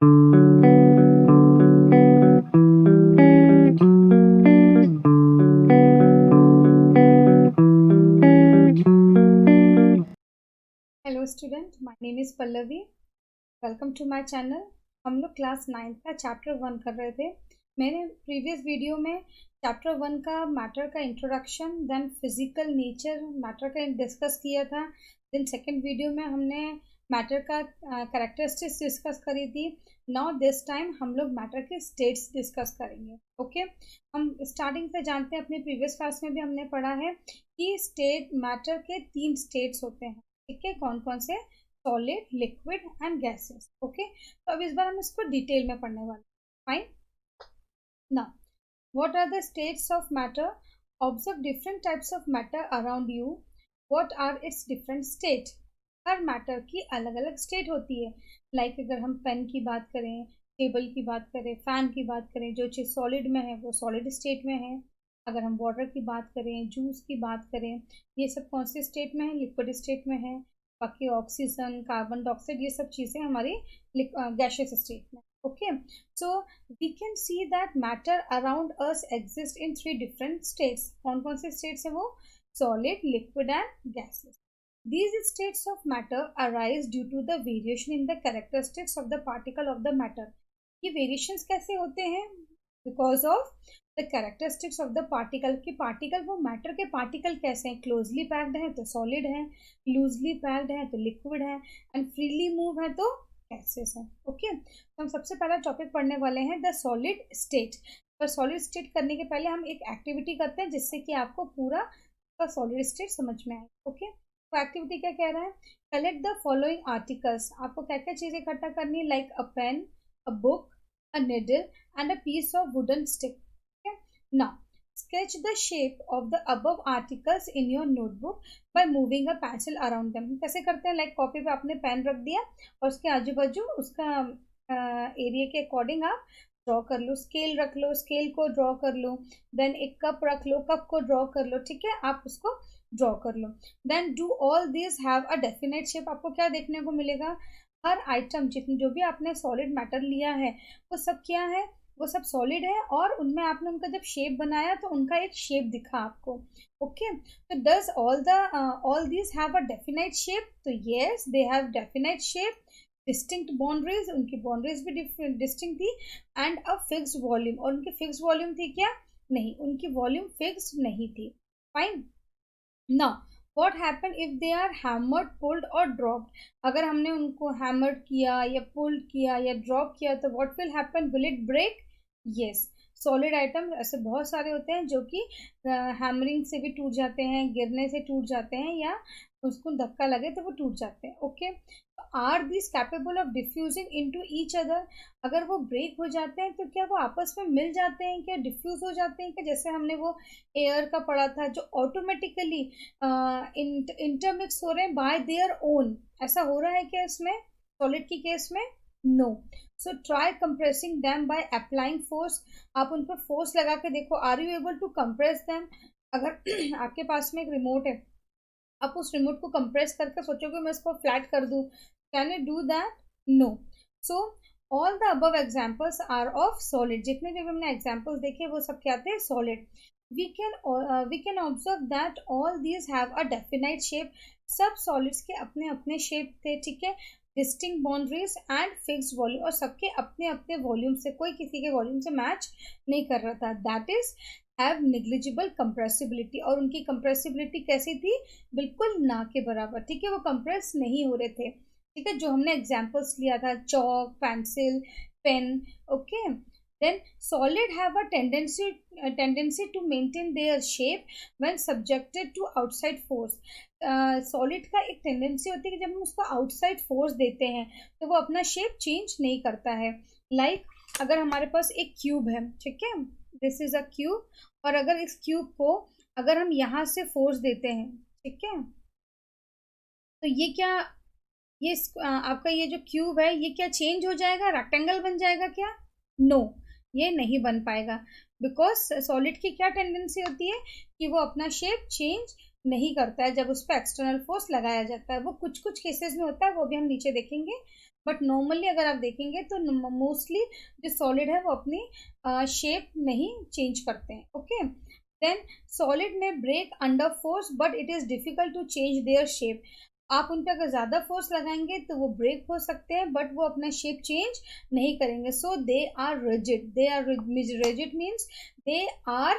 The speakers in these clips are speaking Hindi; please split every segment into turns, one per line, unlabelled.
Hello student, my name is Pallavi. Welcome to my channel. हम लोग क्लास 9 का चैप्टर 1 कर रहे थे। मैंने प्रीवियस वीडियो में चैप्टर 1 का मैटर का introduction, then physical nature matter का डिस्कस किया था। देन सेकंड वीडियो में हमने मैटर का कैरेक्टरिस्टिक्स डिस्कस करी थी। नाउ दिस टाइम हम लोग मैटर के स्टेट्स डिस्कस करेंगे। ओके, हम स्टार्टिंग से जानते हैं, अपने प्रीवियस क्लास में भी हमने पढ़ा है कि स्टेट मैटर के 3 स्टेट्स होते हैं। ठीक है, कौन कौन से? Solid, liquid and gases. Okay, तो अब इस बार हम इसको डिटेल में पढ़ने वाले हैं। Fine. Now, what are the states of matter? Observe different types of matter around you. What are its different state? हर मैटर की अलग अलग स्टेट होती है। लाइक अगर हम पेन की बात करें, टेबल की बात करें, फैन की बात करें, जो चीज़ सॉलिड में है वो सॉलिड स्टेट में है। अगर हम वाटर की बात करें, जूस की बात करें, ये सब कौन से स्टेट में है? लिक्विड स्टेट में है। बाकी ऑक्सीजन, कार्बन डाइऑक्साइड, ये सब चीज़ें हमारी गैसियस स्टेट में। Okay, so we can see that matter around us exist in 3 different states. कौन कौन से स्टेट्स हैं वो? Solid, liquid and gases. These states of matter arise due to the variation in the characteristics of the particle of the matter. ये variations कैसे होते हैं? Because of the characteristics of the particle। की particle, वो matter के particle कैसे हैं? closely packed है तो solid है, loosely packed है तो liquid है, and freely move है तो gases है। ओके, तो हम सबसे पहला टॉपिक पढ़ने वाले हैं द सॉलिड स्टेट। पर सॉलिड स्टेट करने के पहले हम एक एक्टिविटी करते हैं जिससे कि आपको पूरा सॉलिड स्टेट समझ में आए। ओके, तो एक्टिविटी क्या कह रहा है? Collect the following articles. आपको क्या क्या चीजें इकट्ठा करनी है? Like a pen, a book, a needle and a piece of wooden stick. Now sketch the shape of the above articles in your notebook by moving a pencil around them। कैसे करते हैं? लाइक कॉपी पे आपने पेन रख दिया और उसके आजू बाजू उसका एरिया के अकॉर्डिंग आप ड्रॉ कर लो। स्केल रख लो, स्केल को ड्रॉ कर लो। देन एक कप रख लो, कप को ड्रॉ कर लो। ठीक है, आप उसको ड्रॉ कर लो। Then do all this have a definite shape. आपको क्या देखने को मिलेगा? हर आइटम, जितने जो भी आपने सॉलिड मैटर लिया है वो सब क्या है? वो सब सॉलिड है और उनमें आपने उनका जब शेप बनाया तो उनका एक शेप दिखा आपको। ओके, तो does all these have a definite shape? तो yes, they have definite shape. Distinct boundaries, उनकी बाउंड्रीज भी डिस्टिंक्ट थी। एंड अ फिक्स्ड वॉल्यूम, और उनकी फिक्स्ड वॉल्यूम थी क्या? नहीं, उनकी वॉल्यूम फिक्स्ड नहीं थी। Fine. Now what happen if they are hammered, pulled और ड्रॉप्ड? अगर हमने उनको हैमर्ड किया या पुल्ड किया या ड्रॉप किया तो what will happen? Will it break? Yes, solid item ऐसे बहुत सारे होते हैं जो कि हैमरिंग से भी टूट जाते हैं, गिरने से टूट जाते हैं, या उसको धक्का लगे तो वो टूट जाते हैं। Okay, are this capable of diffusing into each other? अगर वो ब्रेक हो जाते हैं तो क्या वो आपस में मिल जाते हैं? क्या डिफ्यूज हो जाते हैं? क्या जैसे हमने वो एयर का पढ़ा था जो ऑटोमेटिकली इंटरमिक्स हो रहे हैं बाय देयर ओन, ऐसा हो रहा है क्या इसमें सॉलिड की केस में? No. So try compressing them by applying force. आप उन पर फोर्स लगा के देखो। Are you able to compress them? अगर आपके पास में एक रिमोट है, आप उस रिमोट को कंप्रेस करके सोचोगे मैं इसको फ्लैट कर दूं, can you do that? No. So all the above examples are of solid. जितने भी हमने एग्जाम्पल्स देखे वो सब क्या थे? Solid. We can observe that all these have a definite shape. सब सॉलिड्स के अपने अपने शेप थे। ठीक है, distinct boundaries and fixed volume, और सबके अपने अपने वॉल्यूम से, कोई किसी के वॉल्यूम से मैच नहीं कर रहा था। That is have negligible compressibility, और उनकी कंप्रेसिबिलिटी कैसी थी? बिल्कुल ना के बराबर। ठीक है, वो कंप्रेस नहीं हो रहे थे। ठीक है, जो हमने एग्जाम्पल्स लिया था, chalk, pencil, pen. Okay, then solid have a tendency to maintain their shape when subjected to outside force. Solid का एक टेंडेंसी होती है कि जब हम उसको आउटसाइड फोर्स देते हैं तो वो अपना शेप चेंज नहीं करता है। लाइक अगर हमारे पास एक क्यूब है, ठीक है, दिस इज अ क्यूब, और अगर इस क्यूब को अगर हम यहाँ से फोर्स देते हैं, ठीक है, तो ये क्या, ये आपका ये जो क्यूब है ये क्या चेंज हो जाएगा? रेक्टेंगल बन जाएगा क्या? नो, ये नहीं बन पाएगा। बिकॉज सॉलिड की क्या टेंडेंसी होती है कि वो अपना शेप चेंज नहीं करता है जब उस पर एक्सटर्नल फोर्स लगाया जाता है। वो कुछ कुछ केसेस में होता है, वो भी हम नीचे देखेंगे, बट नॉर्मली अगर आप देखेंगे तो मोस्टली जो सॉलिड है वो अपनी शेप नहीं चेंज करते हैं. ओके, देन सॉलिड में break under force but it is difficult to change their shape. आप उन पर अगर ज़्यादा फोर्स लगाएंगे तो वो ब्रेक हो सकते हैं बट वो अपना शेप चेंज नहीं करेंगे. So they are rigid. They are rigid means they are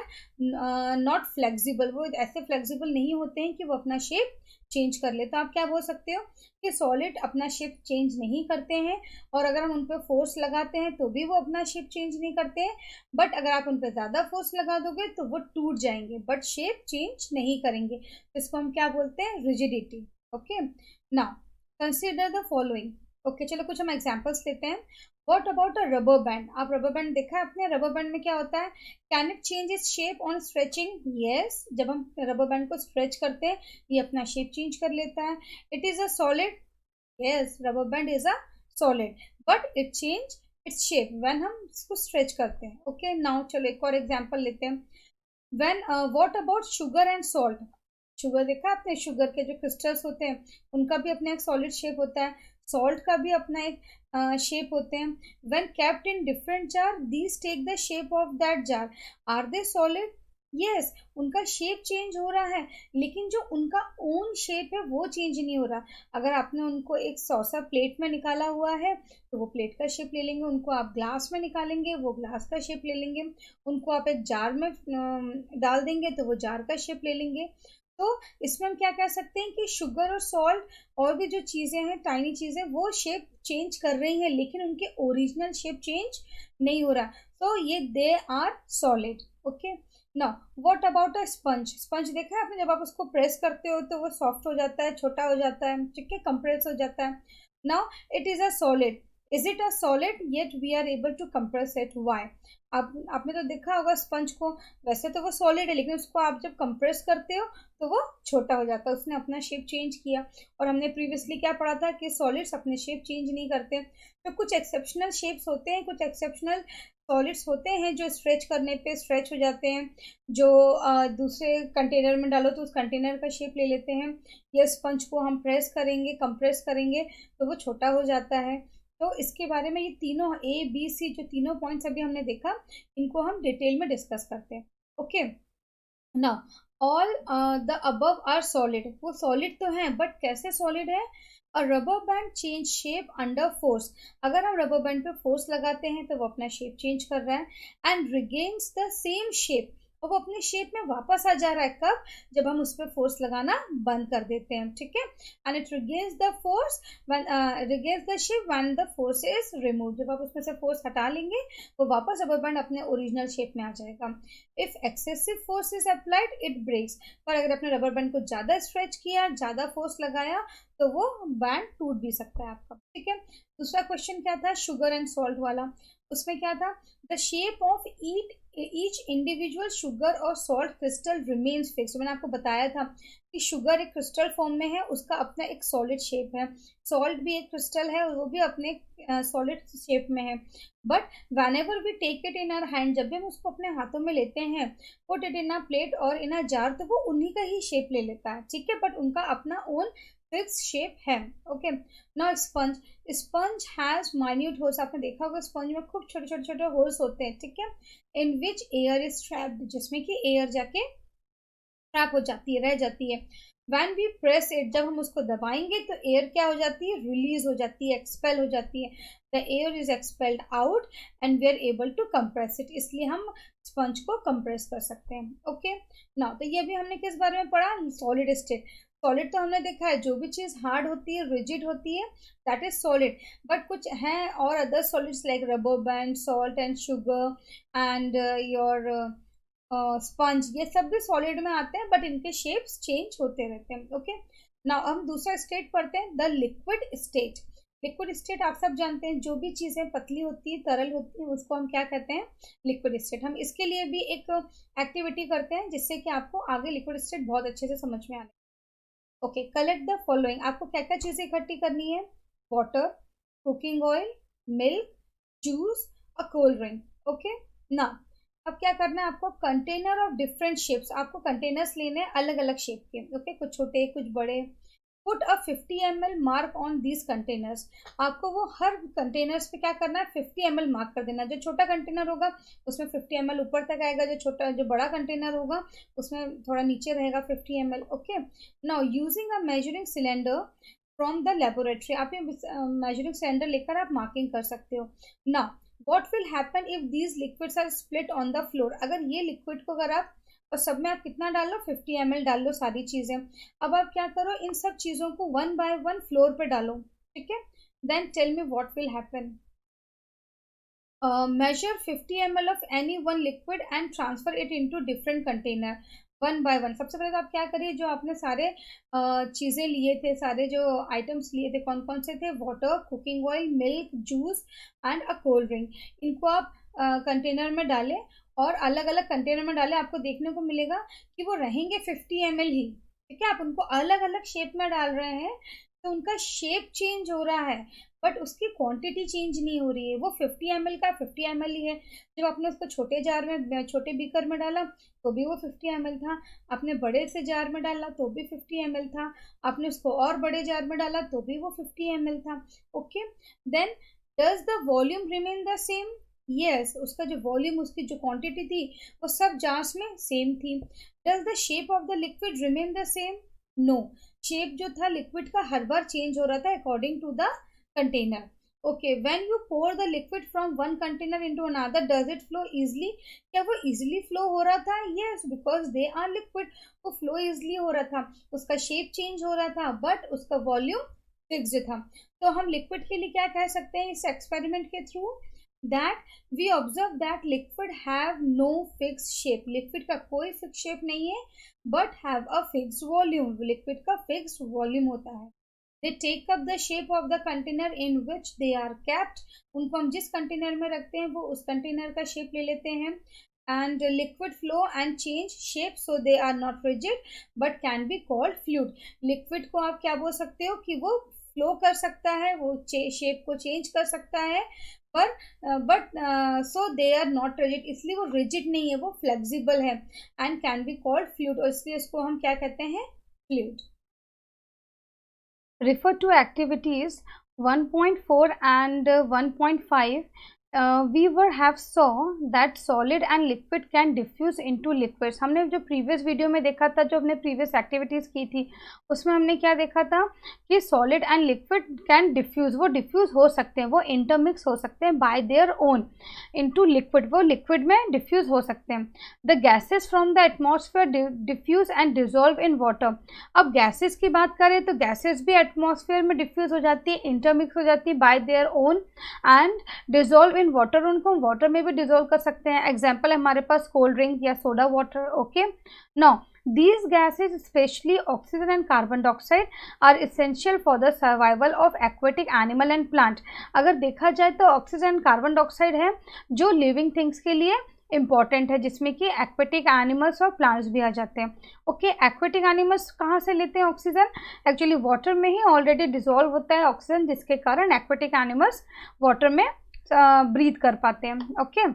not flexible. वो ऐसे फ्लेक्सिबल नहीं होते हैं कि वो अपना शेप चेंज कर ले. तो आप क्या बोल सकते हो कि सॉलिड अपना शेप चेंज नहीं करते हैं, और अगर हम उन पर फोर्स लगाते हैं तो भी वो अपना शेप चेंज नहीं करते हैं. बट अगर आप उन पर ज़्यादा फोर्स लगा दोगे तो वो टूट जाएंगे बट शेप चेंज नहीं करेंगे. तो इसको हम क्या बोलते हैं? Rigidity. Okay, now consider the following. Okay, चलो कुछ हम एग्जांपल्स लेते हैं. What about a rubber band? आप रबर बैंड देखा है आपने? रबर बैंड में क्या होता है? Can it change its shape on stretching? Yes, जब हम रबर बैंड को स्ट्रेच करते हैं ये अपना शेप चेंज कर लेता है. It is a solid. Yes, rubber band is a solid but it change its shape when हम इसको स्ट्रेच करते हैं. ओके, नाउ चलो एक और एग्जांपल लेते हैं. When what about sugar and salt? Sugar देखा आपने? शुगर के जो क्रिस्टल्स होते हैं उनका भी अपना एक सॉलिड शेप होता है. सॉल्ट का भी अपना एक शेप होते हैं. When kept in different jar these take the shape of that jar. Are they solid? Yes, उनका शेप चेंज हो रहा है लेकिन जो उनका ओन शेप है वो चेंज नहीं हो रहा. अगर आपने उनको एक सॉसा प्लेट में निकाला हुआ है तो वो प्लेट का शेप ले लेंगे. उनको आप ग्लास में निकालेंगे वो ग्लास का शेप ले लेंगे. उनको आप एक जार में डाल देंगे तो वो जार का शेप ले लेंगे. तो इसमें हम क्या कह सकते हैं कि शुगर और सॉल्ट और भी जो चीज़ें हैं, टाइनी चीज़ें, वो शेप चेंज कर रही हैं लेकिन उनके ओरिजिनल शेप चेंज नहीं हो रहा. तो ये they are solid. Okay, now what about a sponge? Sponge देखा है आपने? जब आप उसको प्रेस करते हो तो वो सॉफ्ट हो जाता है, छोटा हो जाता है, ठीक है, कंप्रेस हो जाता है. Now it is a solid. Is it a solid? Yet we are able to compress it. Why? आपने तो देखा होगा स्पंज को. वैसे तो वो सॉलिड है लेकिन उसको आप जब कंप्रेस करते हो तो वो छोटा हो जाता है. उसने अपना शेप चेंज किया. और हमने प्रीवियसली क्या पढ़ा था कि सॉलिड्स अपने शेप चेंज नहीं करते. तो कुछ एक्सेप्शनल शेप्स होते हैं, कुछ एक्सेप्शनल सॉलिड्स होते हैं जो स्ट्रेच करने पे स्ट्रेच हो जाते हैं, जो दूसरे कंटेनर में डालो तो उस कंटेनर का शेप ले लेते हैं. या स्पंज को हम प्रेस करेंगे, कंप्रेस करेंगे तो वो छोटा हो जाता है. तो इसके बारे में ये तीनों ए बी सी जो तीनों पॉइंट्स अभी हमने देखा इनको हम डिटेल में डिस्कस करते हैं. Okay, now all the above are solid. वो सॉलिड तो हैं बट कैसे सॉलिड है? A rubber band change shape under force. अगर हम रबर बैंड पे फोर्स लगाते हैं तो वो अपना शेप चेंज कर रहा है and regains the same shape. और वो अपने शेप में वापस आ जा रहा है. कब? जब हम उस पर फोर्स लगाना बंद कर देते हैं, ठीक है. And it regains the force when regains the shape when the force is remove. जब आप उसमें से फोर्स हटा लेंगे वो वापस रबर बैंड अपने ओरिजिनल शेप में आ जाएगा. If excessive force is applied it breaks. पर अगर आपने रबर बैंड को ज़्यादा स्ट्रेच किया, ज़्यादा फोर्स लगाया तो वो बैंड टूट भी सकता है आपका, ठीक है. दूसरा क्वेश्चन क्या था? शुगर एंड सॉल्ट वाला. उसमें क्या था? The shape of each individual sugar और सॉल्ट क्रिस्टल रिमेन्स फिक्स. मैंने आपको बताया था कि शुगर एक क्रिस्टल फॉर्म में है, उसका अपना एक सॉलिड शेप है. सॉल्ट भी एक क्रिस्टल है और वो भी अपने सॉलिड शेप में है. But whenever we take it in our hand, जब भी हम उसको अपने हाथों में लेते हैं, put it in a plate और इन अ जार, तो वो उन्हीं का ही शेप ले लेता है, ठीक है. बट उनका अपना ओन फिक्स शेप है. Okay, now sponge. Sponge has minute holes. आपने देखा होगा स्पंज में खूब छोटे छोटे छोटे होल्स होते हैं, ठीक है. इन विच एयर इज ट्रैप्ड, जिसमें कि एयर जाके ट्रैप हो जाती है, रह जाती है. वैन वी प्रेस इट, जब हम उसको दबाएंगे तो एयर क्या हो जाती है? रिलीज हो जाती है, एक्सपेल हो जाती है. The air is expelled out and we are able to compress it. इसलिए हम स्पंज को कंप्रेस कर सकते हैं. ओके, नाउ तो ये भी हमने किस बारे में पढ़ा? Solid state. सॉलिड तो हमने देखा है जो भी चीज़ हार्ड होती है, रिजिड होती है, दैट इज सॉलिड. बट कुछ हैं और other solids like rubber band, salt and sugar and your sponge, ये सब भी सॉलिड में आते हैं बट इनके शेप्स चेंज होते रहते हैं. ओके, नाउ हम दूसरा स्टेट पढ़ते हैं, the liquid state. Liquid state आप सब जानते हैं, जो भी चीज़ें पतली होती है, तरल होती है, उसको हम क्या कहते हैं? Liquid state. हम इसके लिए भी एक एक्टिविटी करते हैं जिससे कि आपको आगे लिक्विड स्टेट बहुत अच्छे से समझ में आए. Okay, collect the following. आपको क्या क्या चीज़ें इकट्ठी करनी है? Water, cooking oil, milk, juice और कोल्ड ड्रिंक. ओके, ना अब क्या करना है आपको? Container of different shapes. आपको कंटेनर्स लेने हैं अलग अलग शेप के. ओके, कुछ छोटे कुछ बड़े. Put a 50 ml mark on these containers. आपको वो हर कंटेनर्स पे क्या करना है, 50 ml मार्क कर देना। जो छोटा कंटेनर होगा उसमें 50 ml ऊपर तक आएगा, जो बड़ा कंटेनर होगा उसमें थोड़ा नीचे रहेगा 50 ml। Okay, now using a measuring cylinder from the laboratory, आप ये मेजरिंग सिलेंडर लेकर आप मार्किंग कर सकते हो। Now what will happen if these liquids are split on the floor, अगर ये लिक्विड को अगर आप, और सब में आप कितना डाल लो, 50 ml डाल लो सारी चीजें। अब आप क्या करो, इन सब चीजों को वन बाय वन फ्लोर पे डालो, ठीक है। Then tell me what will happen. measure 50 ml of any one liquid and transfer it into different container one by one. सबसे पहले तो आप क्या करिए, जो आपने सारे चीज़ें लिए थे, सारे जो आइटम्स लिए थे, कौन कौन से थे, water, cooking oil, milk, juice and a cold drink, इनको आप कंटेनर में डालें और अलग अलग कंटेनर में डालें। आपको देखने को मिलेगा कि वो रहेंगे 50 ml ही, ठीक है। आप उनको अलग अलग शेप में डाल रहे हैं तो उनका शेप चेंज हो रहा है बट उसकी क्वांटिटी चेंज नहीं हो रही है। वो 50 ml का 50 ml ही है। जब आपने उसको छोटे जार में, छोटे बीकर में डाला तो भी वो 50 ml था, आपने बड़े से जार में डाला तो भी 50 ml था, आपने उसको और बड़े जार में डाला तो भी वो 50 ml था। Okay, then does the volume remain the same? Yes, उसका जो वॉल्यूम, उसकी जो क्वांटिटी थी वो सब जार्स में सेम थी। Does the shape of the liquid remain the same? No, shape जो था लिक्विड का हर बार चेंज हो रहा था according to the container. Okay, when you pour the liquid from one container into another does it flow easily? क्या वो इजिली फ्लो हो रहा था? Yes, because they are liquid, वो फ्लो इजिली हो रहा था। उसका शेप चेंज हो रहा था बट उसका वॉल्यूम फिक्स्ड था। तो हम लिक्विड के लिए क्या कह सकते हैं इस एक्सपेरिमेंट के through? that we observe that liquid have no fixed shape, liquid का कोई fixed shape नहीं है but have a fixed volume, liquid का fixed volume होता है। they take up the shape of the container in which they are kept, उनको हम जिस कंटेनर में रखते हैं वो उस कंटेनर का शेप ले लेते हैं। and liquid flow and change shape so they are not rigid but can be called fluid, liquid को आप क्या बोल सकते हो कि वो फ्लो कर सकता है, वो शेप को चेंज कर सकता है पर but so they are not rigid, इसलिए वो रिजिड नहीं है, वो फ्लेक्सिबल है and can be called fluid, और इसलिए इसको हम क्या कहते हैं, fluid. Refer to activities 1.4 and 1.5 we were have saw that solid and liquid can diffuse into liquids। हमने जो प्रीवियस वीडियो में देखा था, जो हमने प्रीवियस एक्टिविटीज़ की थी उसमें हमने क्या देखा था कि solid and liquid can diffuse, वो डिफ्यूज़ हो सकते हैं, वो इंटरमिक्स हो सकते हैं bye their own into liquid, वो लिक्विड में डिफ्यूज़ हो सकते हैं। The gases from the atmosphere diffuse and dissolve in water. अब गैसेस की बात करें तो गैसेस भी एटमॉस्फेयर में डिफ्यूज़ हो जाती है, इंटरमिक्स हो जाती है bye their own and dissolve in water, उनको हम वाटर में भी डिजोल्व कर सकते हैं। एग्जाम्पल है हमारे पास कोल्ड ड्रिंक या soda water. Okay, now these gases especially oxygen and carbon dioxide are essential for the survival of aquatic animal and plant। अगर देखा जाए तो ऑक्सीजन कार्बन डाइऑक्साइड है जो लिविंग थिंग्स के लिए इम्पॉर्टेंट है, जिसमें कि एक्वेटिक एनिमल्स और प्लांट्स भी आ जाते हैं। ओके, एक्वेटिक एनिमल्स कहाँ से लेते हैं ऑक्सीजन? एक्चुअली वाटर में ही ऑलरेडी डिजोल्व होता है ऑक्सीजन, जिसके कारण एक्वेटिक एनिमल्स वाटर में ब्रीथ कर पाते हैं। Okay,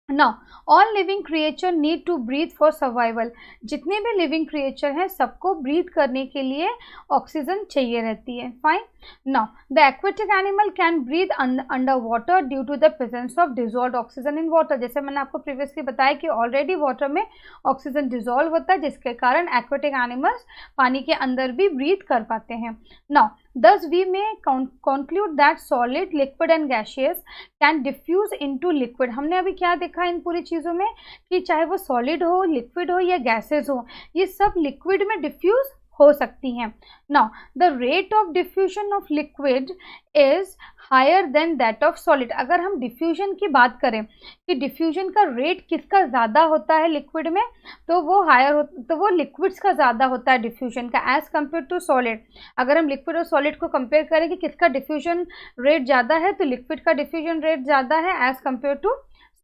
now all living creature need to breathe for survival. जितने भी लिविंग क्रिएचर हैं सबको ब्रीथ करने के लिए ऑक्सीजन चाहिए रहती है। Fine, now the aquatic animal can breathe under water due to the presence of dissolve oxygen in water. जैसे मैंने आपको प्रीवियसली बताया कि ऑलरेडी वाटर में ऑक्सीजन डिजोल्व होता है, जिसके कारण एक्वेटिक एनिमल्स पानी के अंदर भी ब्रीथ कर पाते हैं। Now thus we may conclude that solid, liquid and gaseous can diffuse into liquid। हमने अभी क्या देखा इन पूरी चीज़ों में कि चाहे वो सॉलिड हो, लिक्विड हो या गैसेस हो, ये सब लिक्विड में डिफ्यूज हो सकती हैं। Now the rate of diffusion of liquid is higher than that of solid. अगर हम डिफ्यूजन की बात करें कि डिफ्यूजन का रेट किसका ज़्यादा होता है लिक्विड में, तो वो हायर हो, तो वो लिक्विड्स का ज़्यादा होता है डिफ्यूजन का एज़ कम्पेयर टू सॉलिड। अगर हम लिक्विड और सॉलिड को कंपेयर करें कि किसका डिफ्यूजन रेट ज़्यादा है, तो लिक्विड का डिफ्यूजन रेट ज़्यादा है एज़ कम्पेयर टू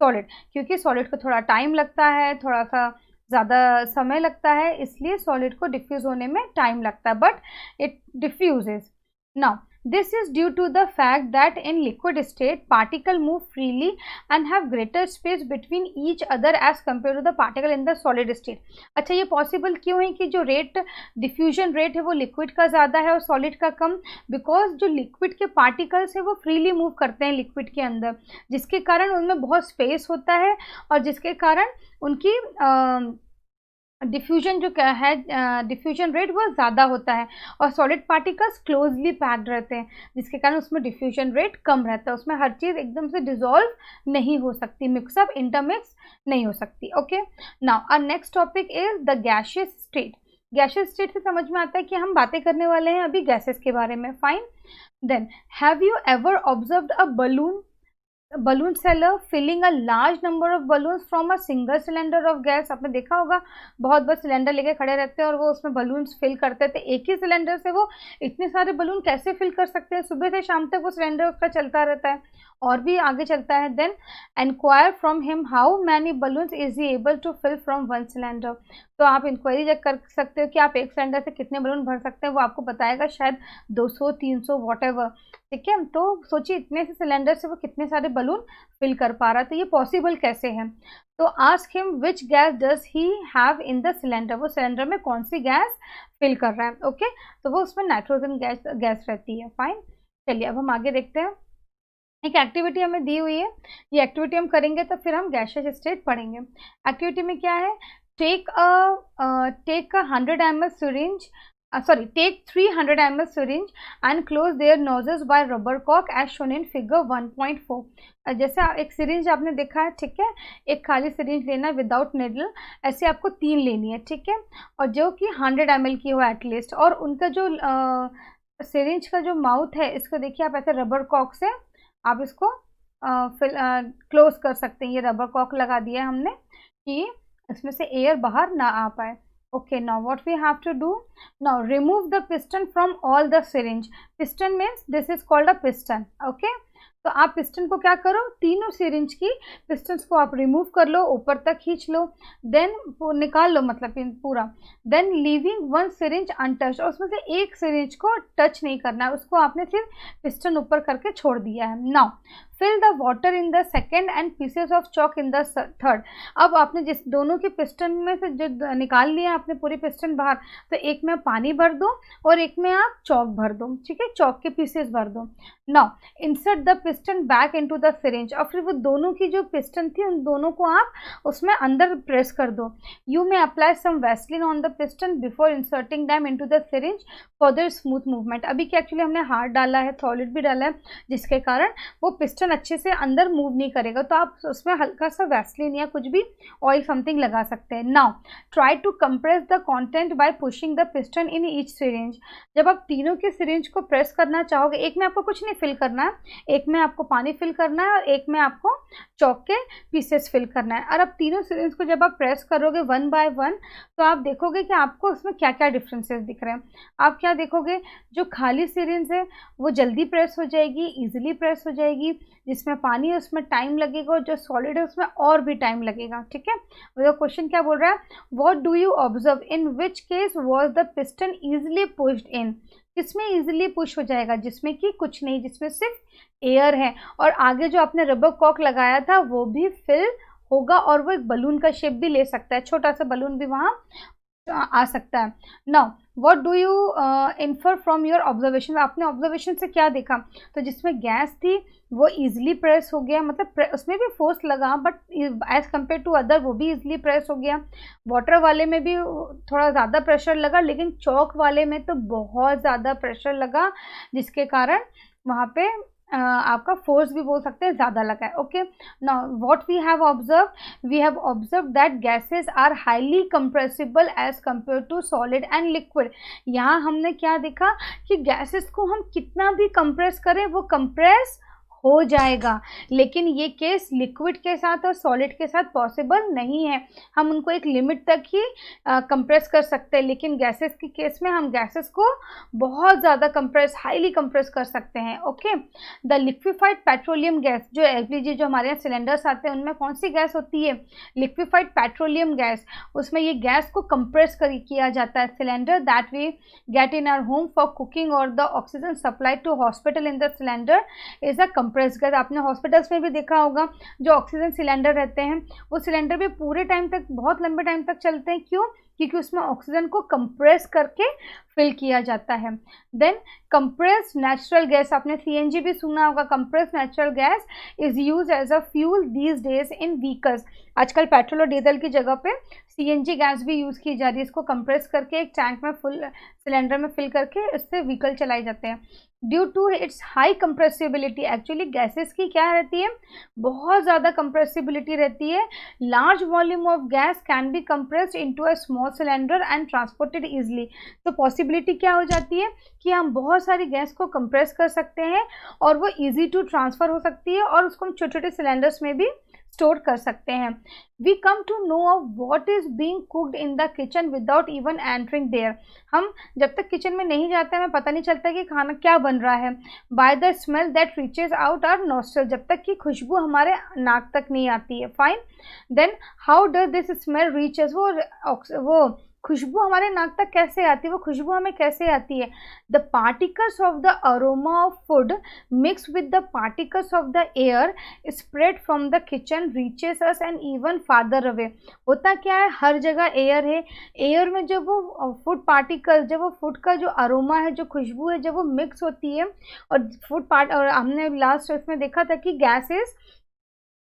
सॉलिड, क्योंकि सॉलिड को थोड़ा टाइम लगता है, थोड़ा सा ज़्यादा समय लगता है, इसलिए सॉलिड को डिफ्यूज़ होने में टाइम लगता है, but it diffuses. Now This is due to the fact that in liquid state particle move freely and have greater space between each other as compared to the particle in the solid state. अच्छा, ये possible क्यों है कि जो रेट डिफ्यूजन रेट है वो लिक्विड का ज़्यादा है और सॉलिड का कम? बिकॉज जो लिक्विड के पार्टिकल्स है वो फ्रीली मूव करते हैं लिक्विड के अंदर, जिसके कारण उनमें बहुत स्पेस होता है और जिसके कारण उनकी डिफ्यूजन जो क्या है, डिफ्यूजन रेट वो ज़्यादा होता है और सॉलिड पार्टिकल्स क्लोजली पैक्ड रहते हैं, जिसके कारण उसमें डिफ्यूजन रेट कम रहता है, उसमें हर चीज़ एकदम से डिसॉल्व नहीं हो सकती, मिक्सअप इंटरमिक्स नहीं हो सकती. Okay, now our next topic is the gaseous state. Gaseous state से समझ में आता है कि हम बातें करने वाले हैं अभी गैसेस के बारे में. Fine. Then have you ever observed a balloon seller filling a large number of balloons from a single cylinder of gas? आपने देखा होगा बहुत बार सिलेंडर लेके खड़े रहते हैं और वो उसमें बलून्स फिल करते थे. एक ही सिलेंडर से वो इतने सारे बलून कैसे फिल कर सकते हैं? सुबह से शाम तक वो सिलेंडर उसका चलता रहता है और भी आगे चलता है. Then enquire from him how many balloons is he able to fill from one cylinder. तो आप इंक्वायरी कर सकते हो कि आप एक सिलेंडर से कितने बलून भर सकते हैं, वो आपको बताएगा शायद 200, 300 वॉटएवर. ठीक है, तो सोचिए इतने से सिलेंडर से वो कितने सारे बलून फिल कर पा रहा था. ये पॉसिबल कैसे है? तो ask him which gas does he have in the cylinder. वो सिलेंडर में कौन सी गैस फिल कर रहा है. ओके, तो वो उसमें नाइट्रोजन गैस रहती है. फाइन, चलिए अब हम आगे देखते हैं. एक एक्टिविटी हमें दी हुई है, ये एक्टिविटी हम करेंगे तो फिर हम गैसियस स्टेट पढ़ेंगे. एक्टिविटी में क्या है? Take a 100 ml syringe, take 300 ml syringe and close their noses by rubber cork as shown in figure 1.4. जैसे एक सिरिंज आपने देखा है, ठीक है, एक खाली सिरिंज लेना है विदाउट निडल, ऐसे आपको 3 लेनी है, ठीक है, और जो कि 100 ml की हो एटलीस्ट. और उनका जो सिरिंज का जो माउथ है, इसको देखिए आप ऐसे रबर कॉक से आप इसको क्लोज कर सकते हैं. ये रबर कॉक लगा दिया है हमने कि इसमें से एयर बाहर ना आ पाए. Okay, now what we have to do? Now remove the piston from all the syringe. Piston means this is called a piston. Okay, तो आप पिस्टन को क्या करो, तीनों सिरिंज की पिस्टन्स को आप रिमूव कर लो, ऊपर तक खींच लो, देन निकाल लो मतलब पूरा. Then leaving one syringe untouched, और उसमें से एक सिरिंज को टच नहीं करना है, उसको आपने सिर्फ पिस्टन ऊपर करके छोड़ दिया है. Now fill the water in the second and pieces of chalk in the third. अब आपने जिस दोनों के पिस्टन में से जो निकाल लिया आपने पूरी पिस्टन बाहर, तो एक में पानी भर दो और एक में आप चॉक भर दो. ठीक है, चॉक के पीसेस भर दो. Now insert the piston back into the syringe, और फिर वो दोनों की जो पिस्टन थी उन दोनों को आप उसमें अंदर प्रेस कर दो. You may apply some Vaseline on the piston before inserting them into the syringe for the smooth movement. अभी क्या एक्चुअली हमने हार्ड डाला है, सॉलिड भी डाला है, जिसके कारण वो पिस्टन अच्छे से अंदर मूव नहीं करेगा, तो आप उसमें हल्का सा वैसलीन या कुछ भी ऑयल समथिंग लगा सकते हैं. Now try to compress the content by pushing the piston in each syringe. जब आप तीनों के सिरिंज को प्रेस करना चाहोगे, एक में आपको कुछ नहीं फिल करना है, एक में आपको पानी फिल करना है और एक में आपको चॉक के पीसेस फिल करना है. और अब तीनों सिरिंज को जब आप प्रेस करोगे वन बाय वन, तो आप देखोगे कि आपको उसमें क्या क्या डिफरेंसेस दिख रहे हैं. आप क्या देखोगे, जो खाली सिरिंज है वो जल्दी प्रेस हो जाएगी, इजीली प्रेस हो जाएगी, जिसमें पानी है उसमें टाइम लगेगा, और जो सॉलिड है उसमें और भी टाइम लगेगा. ठीक है, तो क्वेश्चन क्या बोल रहा है, what do you observe in which case was the piston easily pushed in. किसमें इजीली पुश हो जाएगा, जिसमें कि कुछ नहीं, जिसमें सिर्फ एयर है, और आगे जो आपने रबर कॉक लगाया था वो भी फिल होगा, और वो एक बलून का शेप भी ले सकता है, छोटा सा बलून भी वहाँ आ सकता है. Now what do you infer from your observation. आपने ऑब्जर्वेशन से क्या देखा, तो जिसमें गैस थी वो इजीली प्रेस हो गया, मतलब उसमें भी फोर्स लगा, but as compare to other वो भी इजीली प्रेस हो गया. वाटर वाले में भी थोड़ा ज़्यादा प्रेशर लगा, लेकिन चॉक वाले में तो बहुत ज़्यादा प्रेशर लगा, जिसके कारण वहाँ पे आपका फोर्स भी बोल सकते हैं ज़्यादा लगा है. Okay, now what we have observe that gases are highly compressible as compare to solid and liquid. यहाँ हमने क्या देखा कि गैसेस को हम कितना भी कंप्रेस करें वो कंप्रेस हो जाएगा, लेकिन ये केस लिक्विड के साथ और सॉलिड के साथ पॉसिबल नहीं है। हम उनको एक लिमिट तक ही कंप्रेस कर सकते हैं, लेकिन गैसेस के केस में हम गैसेस को बहुत ज़्यादा कंप्रेस, हाईली कंप्रेस कर सकते हैं। Okay, the liquefied petroleum gas, जो एलपीजी जो हमारे यहाँ सिलेंडर्स आते हैं उनमें कौन सी गैस होती है? Liquefied petroleum gas. उसमें ये गैस को कंप्रेस किया जाता है। Cylinder that we get in our home for cooking और the oxygen supply to hospital in the cylinder is a compressed gas. आपने हॉस्पिटल्स में भी देखा होगा, जो ऑक्सीजन सिलेंडर रहते हैं वो सिलेंडर भी पूरे टाइम तक, बहुत लंबे टाइम तक चलते हैं। क्यों? क्योंकि उसमें ऑक्सीजन को कंप्रेस करके फिल किया जाता है। देन कंप्रेस्ड नेचुरल गैस, आपने सीएनजी भी सुना होगा। Compressed natural gas is use as a fuel these days in vehicles. आजकल पेट्रोल और डीजल की जगह पे सीएनजी गैस भी यूज़ की जा रही है। इसको कंप्रेस करके एक टैंक में फुल सिलेंडर में फिल करके इससे व्हीकल चलाए जाते हैं। Due to its high compressibility, actually gases की क्या रहती है, बहुत ज़्यादा कंप्रेसिबिलिटी रहती है। Large volume of gas can be compressed into a small cylinder and transported easily. तो पॉसिबिलिटी क्या हो जाती है कि हम बहुत सारी गैस को कंप्रेस कर सकते हैं और वो इजी टू ट्रांसफ़र हो सकती है, और उसको हम छोटे छोटे सिलेंडर्स में भी स्टोर कर सकते हैं। We come to know of what is being cooked in the kitchen without even entering there. हम जब तक किचन में नहीं जाते हमें पता नहीं चलता कि खाना क्या बन रहा है। By the smell that reaches out our nostril, जब तक कि खुशबू हमारे नाक तक नहीं आती है। Fine, then how does this smell reaches, वो खुशबू हमारे नाक तक कैसे आती है? वो खुशबू हमें कैसे आती है? The particles of the aroma of food mix with the particles of the air spread from the kitchen reaches us and even father away. होता क्या है, हर जगह एयर है, एयर में जब वो फूड पार्टिकल, जब वो फूड का जो अरोमा है, जो खुशबू है, जब वो मिक्स होती है और और हमने लास्ट इसमें देखा था कि गैसेस,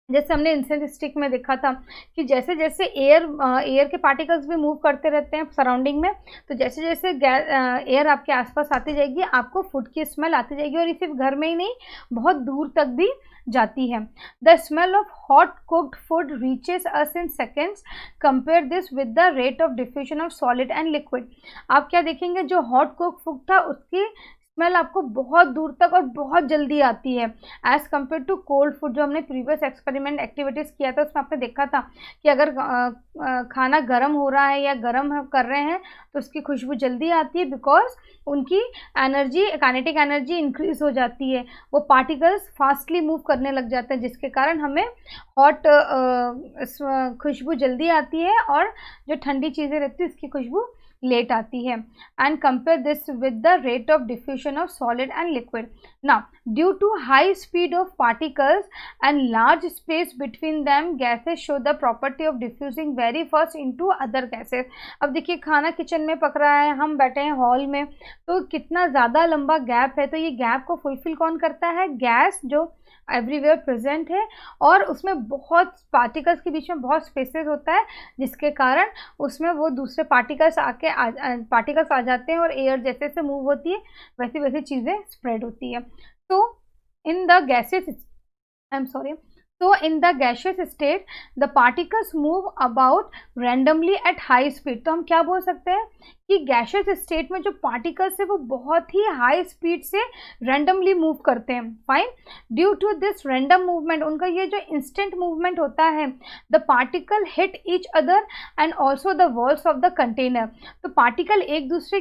जैसे हमने इंसेंस स्टिक में देखा था कि जैसे जैसे एयर के पार्टिकल्स भी मूव करते रहते हैं सराउंडिंग में, तो जैसे जैसे एयर आपके आसपास आती जाएगी आपको फूड की स्मेल आती जाएगी, और ये सिर्फ घर में ही नहीं बहुत दूर तक भी जाती है। The smell of hot cooked food reaches us in seconds, compare this with the rate of diffusion of solid and liquid. आप क्या देखेंगे, जो हॉट कुक फूड था उसकी स्मेल आपको बहुत दूर तक और बहुत जल्दी आती है as compare to cold food. जो हमने प्रीवियस एक्सपेरिमेंट एक्टिविटीज़ किया था उसमें आपने देखा था कि अगर खाना गर्म हो रहा है या गर्म कर रहे हैं तो उसकी खुशबू जल्दी आती है, बिकॉज उनकी एनर्जी, काइनेटिक एनर्जी इंक्रीज हो जाती है, वो पार्टिकल्स फास्टली मूव करने लग जाते हैं, जिसके कारण हमें हॉट खुशबू जल्दी आती है और जो ठंडी चीज़ें रहती है उसकी खुशबू लेट आती है। And compare this with the rate of diffusion of solid and liquid. Now due to high speed of particles and large space between them, gases show the property of diffusing very fast into other gases. अब देखिए खाना किचन में पक रहा है, हम बैठे हैं हॉल में, तो कितना ज़्यादा लंबा गैप है, तो ये गैप को फुलफिल कौन करता है? गैस, जो एवरीवेयर प्रेजेंट है, और उसमें बहुत पार्टिकल्स के बीच में बहुत स्पेसेस होता है, जिसके कारण उसमें वो दूसरे पार्टिकल्स आ जाते हैं, और एयर जैसे जैसे मूव होती है वैसी वैसी चीज़ें स्प्रेड होती है। तो in the gases, I am sorry, so in the gaseous state the particles move about randomly at high speed। तो हम क्या बोल सकते हैं कि गैशियस स्टेट में जो पार्टिकल्स है वो बहुत ही हाई स्पीड से रैंडमली मूव करते हैं। Fine, due to this random movement, उनका ये जो इंस्टेंट मूवमेंट होता है, the particle hit each other and also the walls of the container. तो पार्टिकल एक दूसरे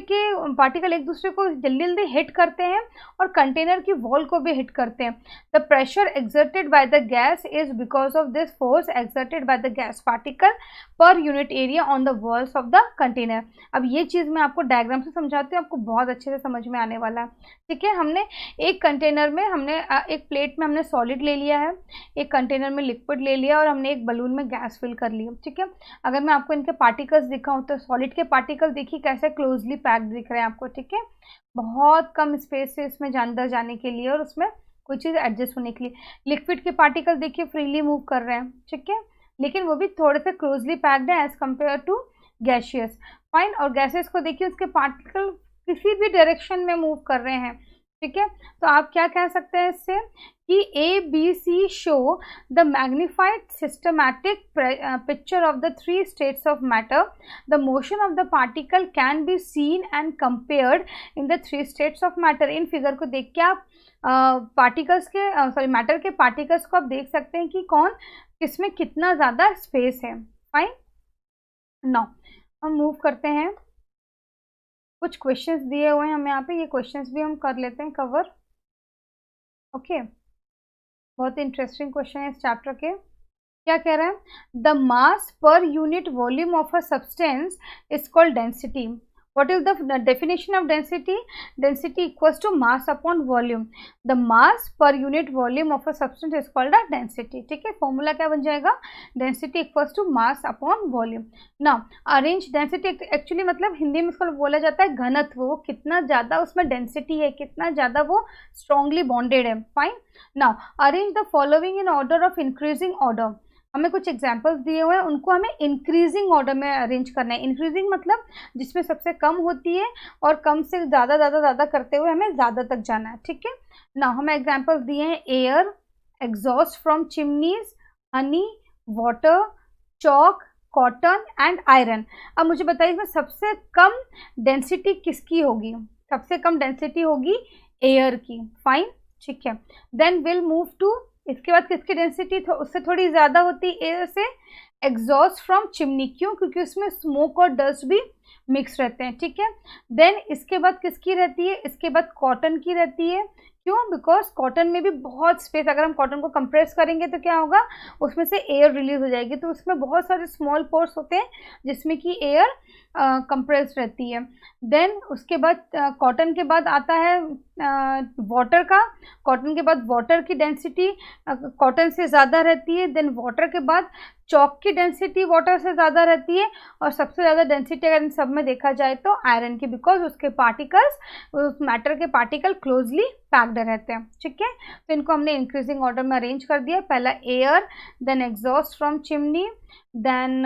को जल्दी जल्दी हिट करते हैं और कंटेनर की वॉल को भी हिट करते हैं। The pressure exerted by the gas is because of this force exerted by the gas particle per unit area on the walls of the container. अब ये चीज़ मैं आपको डायग्राम से समझाती हूँ, आपको बहुत अच्छे से समझ में आने वाला है। ठीक है, हमने एक कंटेनर में, हमने एक प्लेट में हमने सॉलिड ले लिया है, एक कंटेनर में लिक्विड ले लिया, और हमने एक बलून में गैस फिल कर लिया। ठीक है, अगर मैं आपको इनके पार्टिकल्स दिखाऊँ तो सॉलिड के पार्टिकल देखिए कैसे क्लोजली पैक्ड दिख रहे हैं आपको। ठीक है, बहुत कम स्पेस है इसमें अंदर जाने के लिए और उसमें कोई चीज़ एडजस्ट होने के लिए। लिक्विड के पार्टिकल देखिए फ्रीली मूव कर रहे हैं। ठीक है, लेकिन वो भी थोड़े से क्लोजली पैक्ड है as compare to gaseous. Fine, और गैसेस को देखिए उसके पार्टिकल किसी भी डायरेक्शन में मूव कर रहे हैं, ठीक है, तो आप क्या कह सकते हैं इससे कि A B C show the magnified systematic picture of the three states of matter, the motion of the particle can be seen and compared in the three states of matter. इन फिगर को देख के आप पार्टिकल्स के सॉरी मैटर के पार्टिकल्स को आप देख सकते हैं कि कौन किसमें कितना ज़्यादा स्पेस है। फाइन, नाउ हम मूव करते हैं, कुछ क्वेश्चंस दिए हुए हैं हमें यहाँ पे, ये क्वेश्चंस भी हम कर लेते हैं कवर। ओके, बहुत इंटरेस्टिंग क्वेश्चन है इस चैप्टर के। क्या कह रहा है, the mass per unit volume of a substance is called density. What is the definition of density? Density equals to mass upon volume. The mass per unit volume of a substance is called a density. ठीक है, फॉर्मूला क्या बन जाएगा, density equals to mass upon volume. Now arrange density actually मतलब हिंदी में इसको बोला जाता है घनत्व, वो कितना ज़्यादा उसमें डेंसिटी है, कितना ज़्यादा वो स्ट्रॉन्गली बॉन्डेड है। Fine, now arrange the following in order of increasing order. हमें कुछ एग्जाम्पल्स दिए हुए हैं, उनको हमें इंक्रीजिंग ऑर्डर में अरेंज करना है। इंक्रीजिंग मतलब जिसमें सबसे कम होती है और कम से ज़्यादा ज़्यादा ज़्यादा करते हुए हमें ज़्यादा तक जाना है। ठीक है ना, हमें एग्जाम्पल्स दिए हैं air, exhaust from chimneys, Honey, water, chalk, cotton and iron. अब मुझे बताइए इसमें सबसे कम डेंसिटी किसकी होगी? सबसे कम डेंसिटी होगी एयर की। फाइन, ठीक है, देन विल मूव टू, इसके बाद किसकी डेंसिटी उससे थोड़ी ज़्यादा होती है एयर से, एग्जॉस्ट फ्रॉम चिमनी। क्यों? क्योंकि उसमें स्मोक और डस्ट भी मिक्स रहते हैं। ठीक है, देन इसके बाद किसकी रहती है? इसके बाद कॉटन की रहती है। क्यों? बिकॉज कॉटन में भी बहुत स्पेस, अगर हम कॉटन को कंप्रेस करेंगे तो क्या होगा, उसमें से एयर रिलीज हो जाएगी, तो उसमें बहुत सारे स्मॉल पोर्स होते हैं जिसमें कि एयर कंप्रेस रहती है। देन उसके बाद कॉटन के बाद आता है वाटर का, कॉटन के बाद वाटर की डेंसिटी कॉटन से ज़्यादा रहती है। देन वाटर के बाद चॉक की डेंसिटी वाटर से ज़्यादा रहती है, और सबसे ज़्यादा डेंसिटी अगर इन सब में देखा जाए तो आयरन की, बिकॉज उसके पार्टिकल्स, उस मैटर के पार्टिकल क्लोजली पैक्ड रहते हैं। ठीक है, तो इनको हमने इंक्रीजिंग ऑर्डर में अरेंज कर दिया। पहला air, then exhaust from chimney, then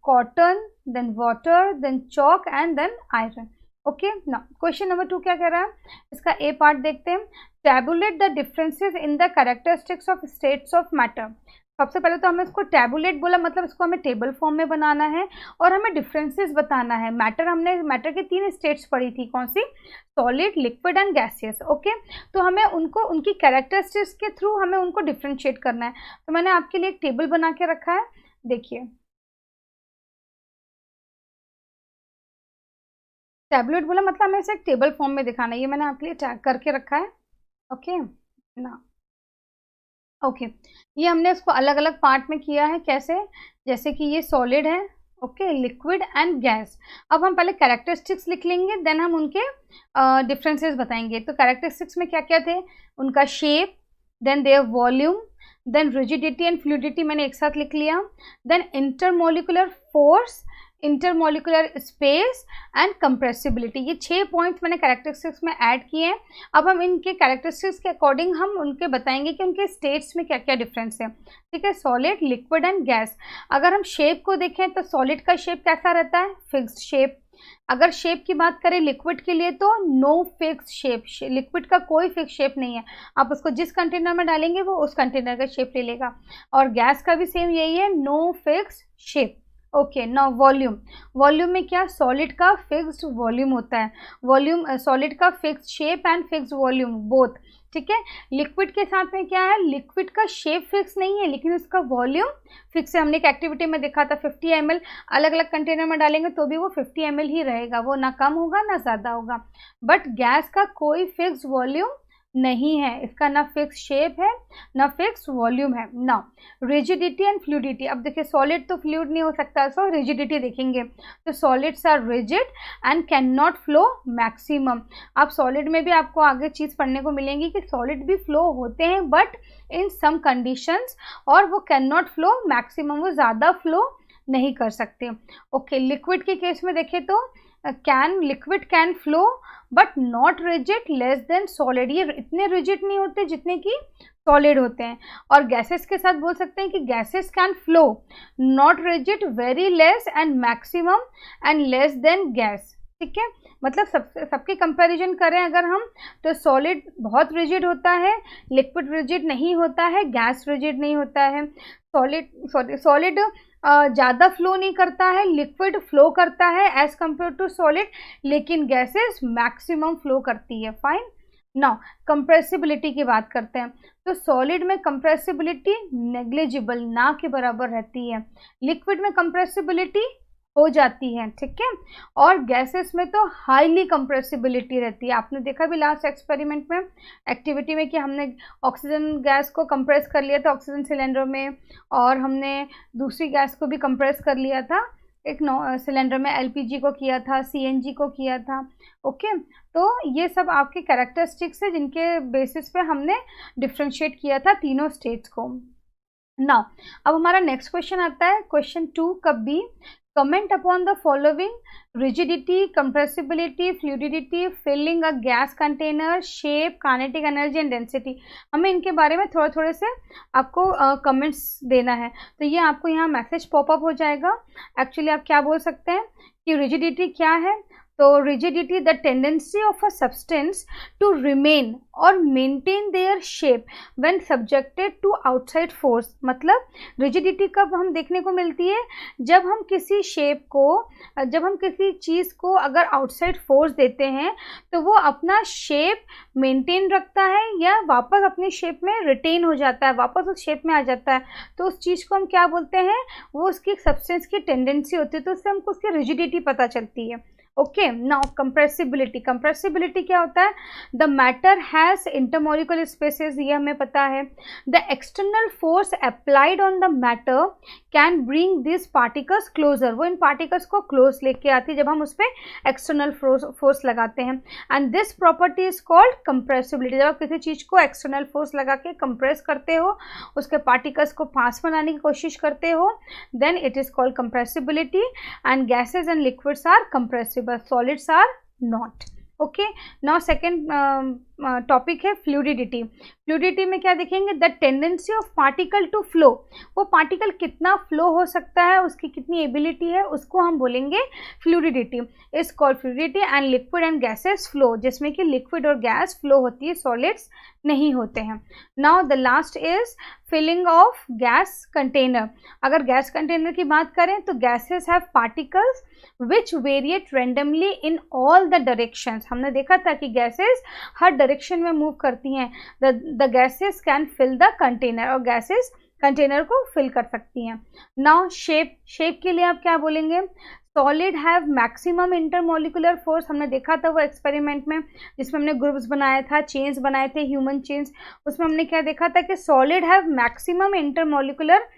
cotton, then water, then chalk and then iron. Okay, ना क्वेश्चन नंबर 2 क्या कह रहा है, इसका ए पार्ट देखते हैं। Tabulate the differences in the characteristics of states of matter. सबसे पहले तो हमें इसको टैबुलेट बोला, मतलब इसको हमें टेबल फॉर्म में बनाना है और हमें डिफरेंसेस बताना है। मैटर, हमने मैटर की 3 स्टेट्स पढ़ी थी, कौन सी? Solid, liquid and gaseous. Okay, तो हमें उनको उनकी कैरेक्टरिस्टिक्स के थ्रू हमें उनको डिफ्रेंशिएट करना है। तो मैंने आपके लिए एक टेबल बना के रखा है, देखिए। टैबलेट बोला मतलब हमें इसे एक टेबल फॉर्म में दिखाना है, ये मैंने आपके लिए टैग करके रखा है। ओके ना, ओके, ये हमने इसको अलग अलग पार्ट में किया है। कैसे? जैसे कि ये सॉलिड है, ओके, लिक्विड एंड गैस। अब हम पहले कैरेक्टरिस्टिक्स लिख लेंगे, देन हम उनके डिफरेंसेस बताएंगे। तो कैरेक्टरिस्टिक्स में क्या क्या थे? उनका shape, then their volume, then rigidity and fluidity मैंने एक साथ लिख लिया, then intermolecular force, intermolecular space and compressibility. ये 6 पॉइंट्स मैंने कैरेक्टरिस्टिक्स में ऐड किए हैं। अब हम इनके कैरेक्टरिस्टिक्स के अकॉर्डिंग हम उनके बताएंगे कि उनके स्टेट्स में क्या क्या डिफरेंस है। ठीक है, सॉलिड, लिक्विड एंड गैस। अगर हम शेप को देखें तो सॉलिड का शेप कैसा रहता है? Fixed shape. अगर शेप की बात करें लिक्विड के लिए तो नो फिक्स शेप, लिक्विड का कोई फिक्स शेप नहीं है, आप उसको जिस कंटेनर में डालेंगे वो उस कंटेनर का शेप ले लेगा। और गैस का भी सेम यही है, no fix shape. Okay, now volume. Volume में क्या? सॉलिड का फिक्स्ड वॉल्यूम होता है, वॉल्यूम सॉलिड का fixed shape and fixed volume both. ठीक है, लिक्विड के साथ में क्या है? लिक्विड का शेप फिक्स नहीं है लेकिन उसका वॉल्यूम फिक्स है। हमने एक एक्टिविटी में देखा था 50 ml, अलग अलग कंटेनर में डालेंगे तो भी वो 50 ml ही रहेगा, वो ना कम होगा ना ज़्यादा होगा। बट गैस का कोई फिक्स वॉल्यूम नहीं है, इसका ना फिक्स शेप है ना फिक्स वॉल्यूम है। ना रिजिडिटी एंड फ्लूइडिटी। अब देखिए सॉलिड तो फ्लूइड नहीं हो सकता, सो रिजिडिटी देखेंगे तो solids are rigid and can not flow maximum. अब सॉलिड में भी आपको आगे चीज़ पढ़ने को मिलेंगी कि सॉलिड भी फ्लो होते हैं बट इन सम कंडीशंस, और वो कैन नॉट फ्लो मैक्सिमम, वो ज़्यादा फ्लो नहीं कर सकते। ओके, लिक्विड के केस में देखें तो liquid can flow but not rigid less than solid. ये इतने रिजिड नहीं होते जितने कि सॉलिड होते हैं। और गैसेस के साथ बोल सकते हैं कि gases can flow not rigid, very less and maximum and less than gas. ठीक है, मतलब सबके कंपैरिजन करें अगर हम, तो सॉलिड बहुत रिजिड होता है, लिक्विड रिजिड नहीं होता है, गैस रिजिड नहीं होता है। सॉलिड ज़्यादा फ्लो नहीं करता है, लिक्विड फ्लो करता है एज कंपेयर टू सॉलिड, लेकिन गैसेस मैक्सिमम फ्लो करती है। फाइन। नाउ कंप्रेसिबिलिटी की बात करते हैं, तो सॉलिड में कंप्रेसिबिलिटी नेग्लिजिबल, ना के बराबर रहती है। लिक्विड में कंप्रेसिबिलिटी हो जाती है, ठीक है, और गैसेस में तो हाईली कंप्रेसिबिलिटी रहती है। आपने देखा भी लास्ट एक्सपेरिमेंट में, एक्टिविटी में, कि हमने ऑक्सीजन गैस को कंप्रेस कर लिया था ऑक्सीजन सिलेंडर में, और हमने दूसरी गैस को भी कंप्रेस कर लिया था एक सिलेंडर में, एलपीजी को किया था, सीएनजी को किया था। ओके, तो ये सब आपके कैरेक्टरिस्टिक्स है जिनके बेसिस पे हमने डिफ्रेंशिएट किया था तीनों स्टेट्स को। नाउ अब हमारा नेक्स्ट क्वेश्चन आता है, क्वेश्चन 2 कब B, comment upon the following: rigidity, compressibility, fluidity, filling a gas container, shape, kinetic energy and density। हमें इनके बारे में थोड़े थोड़े से आपको कमेंट्स देना है। तो ये आपको यहाँ मैसेज पॉपअप हो जाएगा। एक्चुअली आप क्या बोल सकते हैं कि रिजिडिटी क्या है, तो rigidity the tendency of a substance to remain और maintain their shape when subjected to outside force. मतलब रिजिडिटी कब हम देखने को मिलती है, जब हम किसी शेप को, जब हम किसी चीज़ को अगर आउटसाइड फोर्स देते हैं तो वो अपना शेप मेंटेन रखता है या वापस अपनी शेप में रिटेन हो जाता है, वापस उस शेप में आ जाता है। तो उस चीज़ को हम क्या बोलते हैं, वो उसकी सब्सटेंस की टेंडेंसी होती है, तो उससे हमको उसकी रिजिडिटी पता चलती है। Okay, now compressibility. कंप्रेसिबिलिटी क्या होता है, the matter has intermolecular spaces, ये हमें पता है। The external force applied on the matter can bring this particles closer, वो इन पार्टिकल्स को क्लोज लेके आती है जब हम उस पर एक्सटर्नल फोर्स लगाते हैं। And this property is called compressibility. जब आप किसी चीज़ को एक्सटर्नल फोर्स लगा के कंप्रेस करते हो, उसके पार्टिकल्स को पास बनाने की कोशिश करते हो, then it is called compressibility. And gases and liquids are compressible, solids are not. Okay, now second topic है फ्लूइडिटी। फ्लूइडिटी में क्या देखेंगे, the tendency of particle to flow, वो पार्टिकल कितना फ्लो हो सकता है, उसकी कितनी एबिलिटी है, उसको हम बोलेंगे fluidity. Is called fluidity. And liquid and gases flow, जिसमें कि लिक्विड और गैस फ्लो होती है, सॉलिड्स नहीं होते हैं। Now the last is filling of gas container. अगर गैस कंटेनर की बात करें तो gases have particles which variate randomly in all the directions. हमने देखा था कि गैसेस हर डायरेक्शन में मूव करती हैं। The gases can fill the container, और गैसेस कंटेनर को फिल कर सकती हैं। नाउ शेप के लिए आप क्या बोलेंगे, solid have maximum intermolecular force. हमने देखा था वो एक्सपेरिमेंट में जिसमें हमने ग्रुप्स बनाया था, चेन्स बनाए थे, ह्यूमन चेन्स। उसमें हमने क्या देखा था कि solid have maximum intermolecular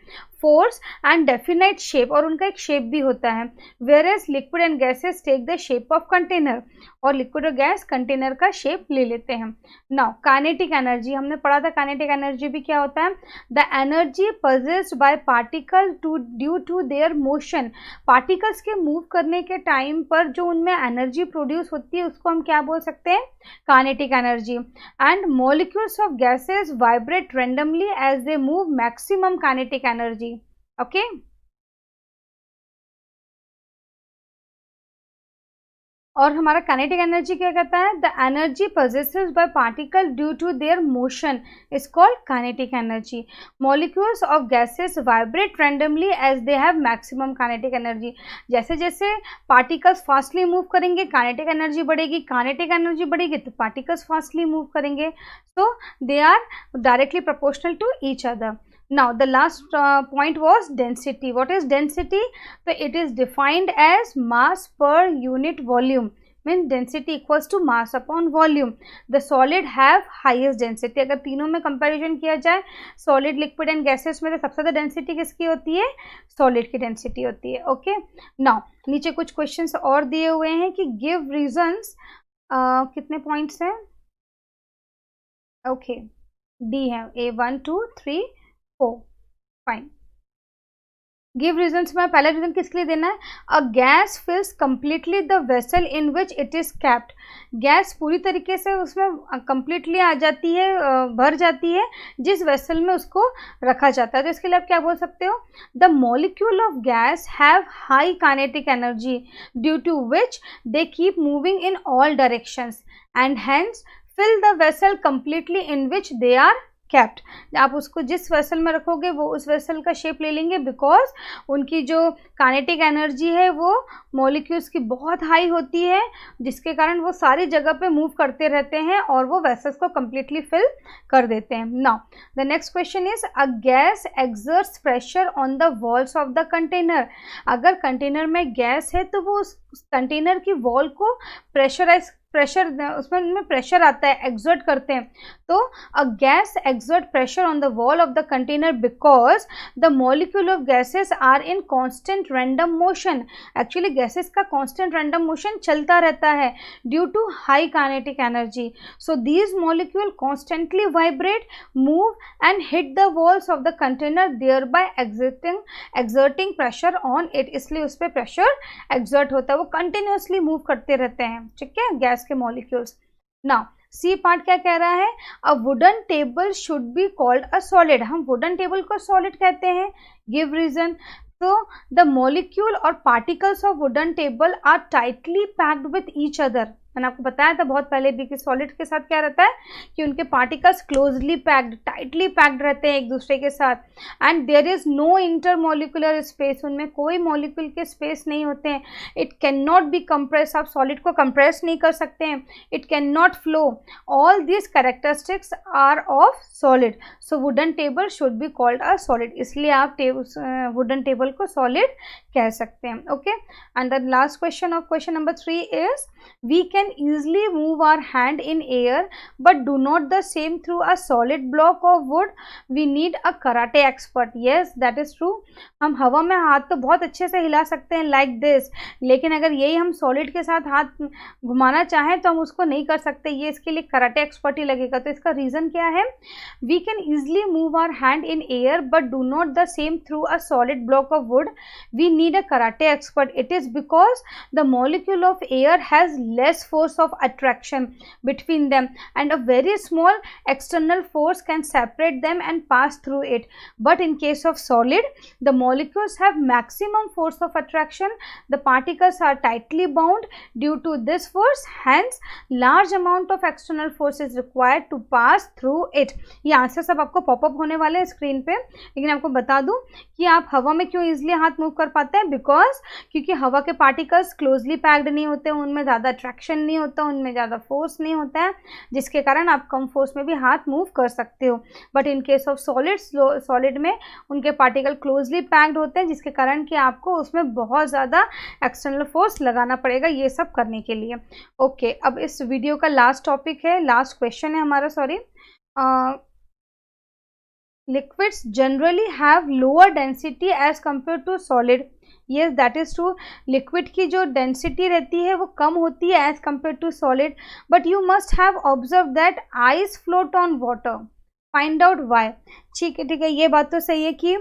force and definite shape, और उनका एक शेप भी होता है। Whereas liquid and gases take the shape of container, और लिक्विड और गैस कंटेनर का शेप ले लेते हैं। नाउ काइनेटिक एनर्जी, हमने पढ़ा था काइनेटिक एनर्जी भी क्या होता है, the energy possessed by particle due to their motion. Particles के मूव करने के टाइम पर जो उनमें एनर्जी प्रोड्यूस होती है उसको हम क्या बोल सकते हैं, kinetic energy. And molecules of gases vibrate randomly as they move, maximum kinetic energy. Okay, और हमारा काइनेटिक एनर्जी क्या कहता है, the energy possesses by particle due to their motion is called kinetic energy. Molecules of gases vibrate randomly as they have maximum kinetic energy. जैसे जैसे पार्टिकल्स फास्टली मूव करेंगे काइनेटिक एनर्जी बढ़ेगी, काइनेटिक एनर्जी बढ़ेगी तो पार्टिकल्स फास्टली मूव करेंगे, so they are directly proportional to each other. Now the last point was density. What is density? So it is defined as mass per unit volume, means density equals to mass upon volume. The solid have highest density. अगर तीनों में कंपैरिजन किया जाए, सॉलिड, लिक्विड एंड गैसेस में, तो सबसे ज़्यादा डेंसिटी किसकी होती है, सॉलिड की डेंसिटी होती है। ओके, नाउ नीचे कुछ क्वेश्चंस और दिए हुए हैं कि गिव रीजंस, कितने पॉइंट्स हैं, ओके, डी है, A1 2 3 4, फाइन। गिव रीजन्स में पहला रीजन किसके लिए देना है, a gas fills completely the vessel in which it is kept, gas पूरी तरीके से उसमें कंप्लीटली आ जाती है, भर जाती है जिस वेसल में उसको रखा जाता है। तो इसके लिए आप क्या बोल सकते हो, the molecule of gas have high kinetic energy due to which they keep moving in all directions and hence fill the vessel completely in which they are kept. आप उसको जिस वेसल में रखोगे वो उस वेसल का शेप ले लेंगे, बिकॉज उनकी जो काइनेटिक एनर्जी है वो मॉलिक्यूल्स की बहुत हाई होती है, जिसके कारण वो सारी जगह पे मूव करते रहते हैं और वो वेसल्स को कम्प्लीटली फिल कर देते हैं। Now the next question is, a gas exerts pressure on the walls of the container. अगर कंटेनर में गैस है तो वो उस कंटेनर की वॉल को उसमें प्रेशर आता है, एक्सर्ट करते हैं। तो a gas exert pressure on the wall of the container because the molecule of gases are in constant random motion. Actually gases का कांस्टेंट रैंडम मोशन चलता रहता है due to high kinetic energy. So these molecule constantly vibrate, move and hit the walls of the container, thereby exerting pressure on it. इसलिए उस पर प्रेशर एक्सर्ट होता है, वो कंटिन्यूसली मूव करते रहते हैं, ठीक है, गैस के मॉलिक्यूल्स। नाउ सी पार्ट क्या कह रहा है, a wooden table should be called a solid. हम वुडन टेबल को सॉलिड कहते हैं, गिव रीजन। तो द मॉलिक्यूल और particles of wooden table are tightly packed with each other. मैंने आपको बताया था बहुत पहले भी कि सॉलिड के साथ क्या रहता है कि उनके particles closely packed, tightly packed रहते हैं एक दूसरे के साथ, and there is no intermolecular space, उनमें कोई मॉलिक्यूल के स्पेस नहीं होते हैं। It can not be compress, आप सॉलिड को कंप्रेस नहीं कर सकते हैं, it can not flow, all this characteristics are of solid. So wooden table should be called a solid, इसलिए आप वुडन टेबल को सॉलिड कह सकते हैं। Okay, and the last question of question number 3 is, we can easily move our hand in air but do not the same through a solid block of wood, we need a karate expert। yes, that is true, हम हवा में हाथ तो बहुत अच्छे से हिला सकते हैं like this, लेकिन अगर यही हम सॉलिड के साथ हाथ घुमाना चाहें तो हम उसको नहीं कर सकते, ये इसके लिए कराटे एक्सपर्ट ही लगेगा। तो इसका रीज़न क्या है, we can easily move our hand in air but do not the same through a solid block of wood, we need a karate expert। it is because the molecule of air has less force of attraction between them and a very small external force can separate them and pass through it, but in case of solid the molecules have maximum force of attraction, the particles are tightly bound due to this force, hence large amount of external force is required to pass through it। ये आंसर सब आपको पॉपअप होने वाले हैं स्क्रीन पे, लेकिन आपको बता दूं कि आप हवा में क्यों इजीली हाथ मूव कर पाते हैं, बिकॉज क्योंकि हवा के पार्टिकल्स क्लोजली पैक्ड नहीं होते, उनमें ज़्यादा अट्रैक्शन नहीं होता, उनमें ज़्यादा फोर्स नहीं होता है, जिसके कारण आप कम फोर्स में भी हाथ मूव कर सकते हो। But in case of solid में उनके पार्टिकल क्लोजली पैक्ड होते हैं, जिसके कारण कि आपको उसमें बहुत ज़्यादा एक्सटर्नल फोर्स लगाना पड़ेगा ये सब करने के लिए। ओके, अब इस वीडियो का लास्ट टॉपिक है, लास्ट क्वेश्चन है हमारा, sorry, liquids generally have lower density as compared to solid। yes, that is true, liquid की जो density रहती है वो कम होती है as compared to solid, but you must have observed that ice float on water, find out why। ठीक है, ये बात तो सही है कि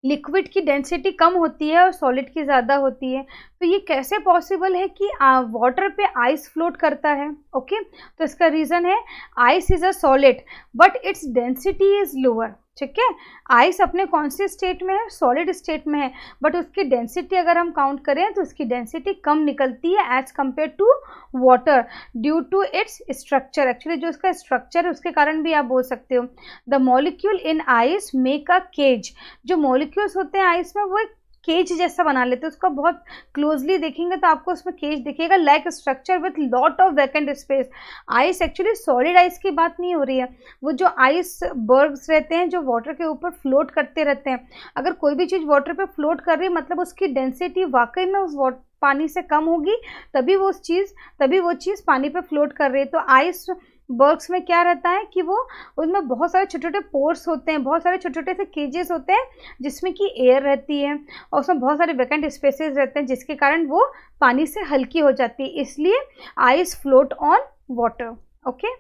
लिक्विड की डेंसिटी कम होती है और सॉलिड की ज़्यादा होती है, तो ये कैसे पॉसिबल है कि वाटर पे आइस फ्लोट करता है। ओके, तो इसका रीज़न है, ice is a solid but its density is lower. ठीक है, आइस अपने कौन से स्टेट में है, सॉलिड स्टेट में है, बट उसकी डेंसिटी अगर हम काउंट करें तो उसकी डेंसिटी कम निकलती है as compare to water due to its structure. Actually जो इसका स्ट्रक्चर है उसके कारण भी आप बोल सकते हो, the molecule in ice make a cage. जो मॉलिक्यूल्स होते हैं आइस में वो एक केज जैसा बना लेते हैं, उसका बहुत क्लोजली देखेंगे तो आपको उसमें केज दिखेगा, like structure with lot of vacant space. Ice actually solid ice की बात नहीं हो रही है, वो जो आइस बर्ग्स रहते हैं जो वाटर के ऊपर फ्लोट करते रहते हैं, अगर कोई भी चीज़ वाटर पे फ्लोट कर रही है मतलब उसकी डेंसिटी वाकई में उस पानी से कम होगी, तभी वो चीज़ पानी पे फ्लोट कर रही है। तो आइस बर्ग्स में क्या रहता है कि वो उनमें बहुत सारे छोटे छोटे पोर्स होते हैं, बहुत सारे छोटे छोटे से केजेस होते हैं जिसमें कि एयर रहती है और उसमें बहुत सारे वैकेंट स्पेसेस रहते हैं, जिसके कारण वो पानी से हल्की हो जाती है, इसलिए ice float on water. Okay.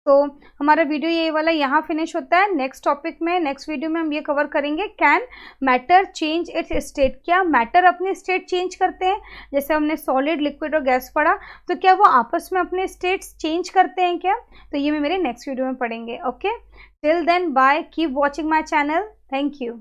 तो हमारा वीडियो ये वाला यहाँ फिनिश होता है। नेक्स्ट टॉपिक में, नेक्स्ट वीडियो में हम ये कवर करेंगे, can matter change it's state. क्या मैटर अपने स्टेट चेंज करते हैं? जैसे हमने सॉलिड, लिक्विड और गैस पढ़ा, तो क्या वो आपस में अपने स्टेट्स चेंज करते हैं क्या? तो ये मैं मेरे नेक्स्ट वीडियो में पढ़ेंगे। Okay, till then bye, keep watching my channel, thank you.